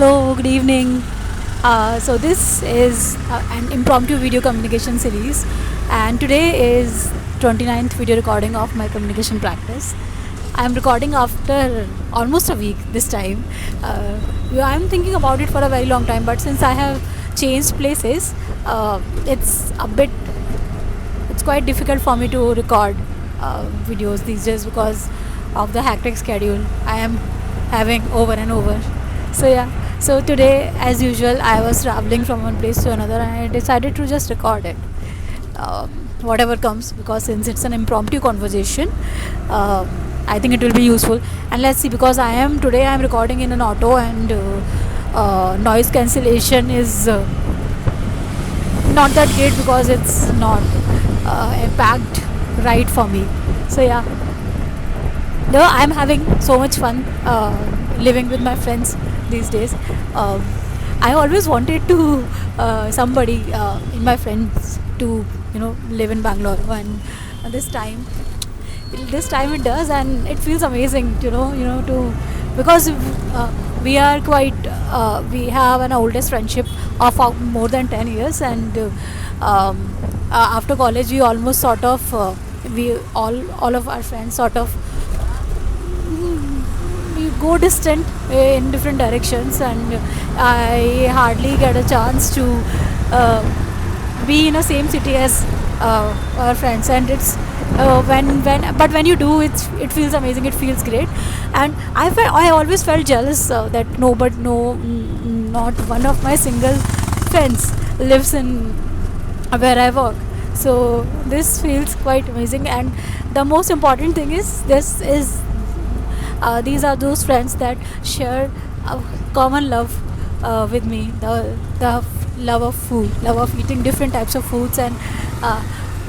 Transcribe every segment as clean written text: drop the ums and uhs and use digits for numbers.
Hello, good evening. So this is an impromptu video communication series, and today is 29th video recording of my communication practice. I am recording after almost a week this time. I am thinking about it for a very long time, but since I have changed places, it's a bit it's quite difficult for me to record videos these days because of the hectic schedule I am having over and over. So yeah, so today as usual I was traveling from one place to another and I decided to just record it, um, whatever comes, because since it's an impromptu conversation, I think it will be useful. And let's see, because I am recording in an auto, and noise cancellation is not that great because it's not packed right for me. So yeah, no, I'm having so much fun living with my friends these days. um, I always wanted to somebody in my friends to live in Bangalore, and this time it does, and it feels amazing to, because we are quite we have an oldest friendship of more than 10 years, and after college we almost sort of we all of our friends sort of we go distant in different directions, and I hardly get a chance to uh, be in the same city as our friends. And it's when you do, it feels amazing, it feels great. And I always felt jealous that not one of my single friends lives in where I work. So this feels quite amazing, and the most important thing is these are those friends that share a common love with me, the love of food, love of eating different types of foods, and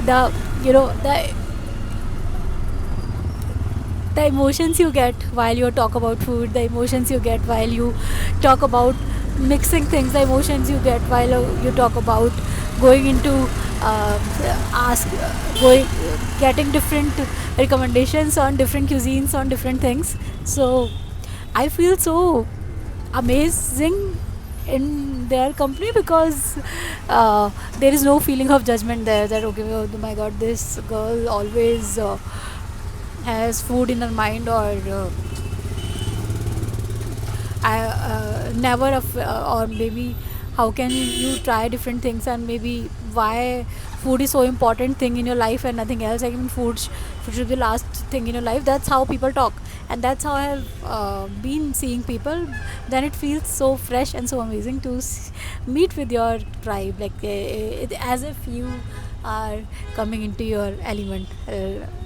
the you know the emotions you get while you talk about food, the emotions you get while you talk about mixing things, the emotions you get while you talk about going into uh, ask going getting different recommendations on different cuisines, on different things. So I feel so amazing in their company, because there is no feeling of judgment there, that okay, oh my god, this girl always has food in her mind, or never or maybe how can you try different things, and maybe why food is so important thing in your life and nothing else. I mean, food should be the last thing in your life. That's how people talk, and that's how I have been seeing people. Then it feels so fresh and so amazing to meet with your tribe, like as if you are coming into your element,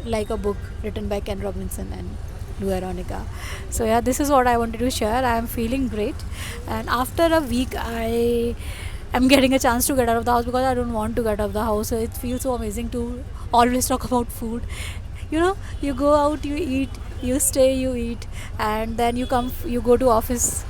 like a book written by Ken Robinson and Lou Aronica. So yeah, this is what I wanted to share. I am feeling great, and after a week I am getting a chance to get out of the house, because I don't want to get out of the house. So it feels so amazing to always talk about food. You go out, you eat, you stay, you eat, and then you go to office.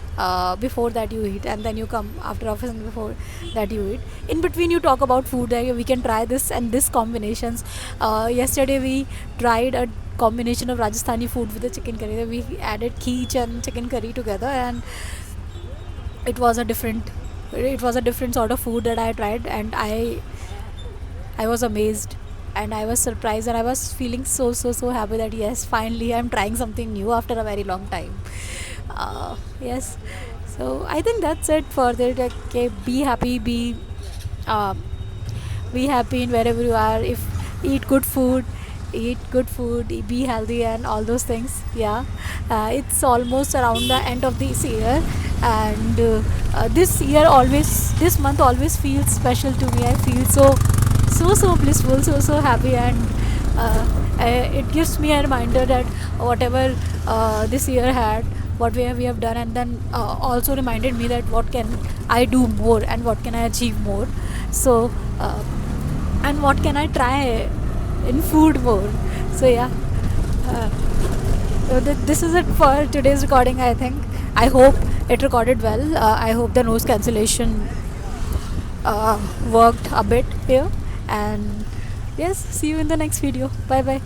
Before that you eat, and then you come after office, and before that you eat. In between you talk about food, that we can try this and this combinations. Yesterday we tried a combination of Rajasthani food with the chicken curry. We added keech and chicken curry together, and it was a different sort of food that I tried, and I was amazed, and I was surprised, and I was feeling so happy that yes, finally I'm trying something new after a very long time. Yes, so I think that's it for the okay. Uh, be happy in wherever you are. If eat good food, be healthy, and all those things. Yeah, it's almost around the end of this year, and this month always feels special to me. I feel so blissful, so happy, and it gives me a reminder that whatever this year had, what we have done, and then also reminded me that what can I do more, and what can I achieve more. So and what can I try in food more. So yeah, uh, this is it for today's recording. I think, I hope it recorded well. I hope the noise cancellation worked a bit here, and yes, see you in the next video. Bye bye.